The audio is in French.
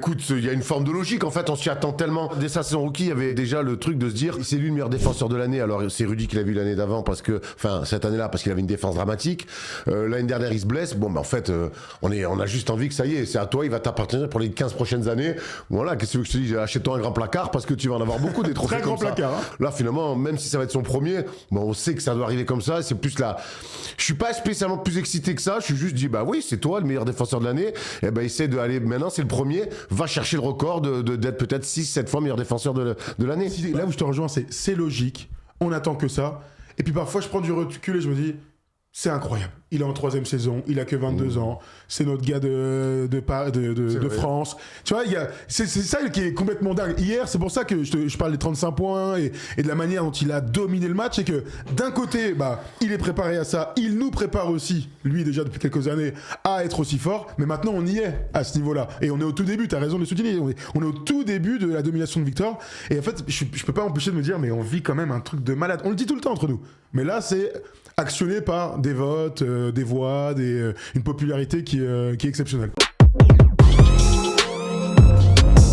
écoute, il y a une forme de logique. En fait, on s'y attend tellement. Dès sa saison rookie, il y avait déjà le truc de se dire, c'est lui le meilleur défenseur de l'année. Alors, c'est Rudy qui l'a vu l'année d'avant cette année-là, parce qu'il avait une défense dramatique. L'année dernière, il se blesse. Bon, en fait, on a juste envie que ça y est, c'est à toi, il va t'appartenir pour les 15 prochaines années. Voilà, qu'est-ce que je te dis? Achète-toi un grand placard parce que tu vas en avoir beaucoup des trophées. Très grand comme ça. placard. Hein. Là, finalement, même si ça va être son premier, on sait que ça doit arriver comme ça. C'est plus là. Je suis pas spécialement plus excité que ça. Je suis juste dit, bah oui, c'est toi le meilleur défenseur de l'année. Et ben, essaie d'aller. Maintenant, c'est le premier. Va chercher le record d'être peut-être 6-7 fois meilleur défenseur de l'année. Là où je te rejoins, c'est logique. On attend que ça. Et puis parfois, je prends du recul et je me dis, c'est incroyable. Il est en 3e saison, il a que 22 ans, c'est notre gars de France. Tu vois, c'est ça qui est complètement dingue. Hier, c'est pour ça que je parle des 35 points et de la manière dont il a dominé le match. C'est que d'un côté, il est préparé à ça, il nous prépare aussi, lui déjà depuis quelques années, à être aussi fort. Mais maintenant, on y est à ce niveau-là. Et on est au tout début, tu as raison de le souligner. On est au tout début de la domination de Victor. Et en fait, je peux pas m'empêcher de me dire, mais on vit quand même un truc de malade. On le dit tout le temps entre nous. Mais là, c'est actionné par des votes, des voix, une popularité qui est exceptionnelle.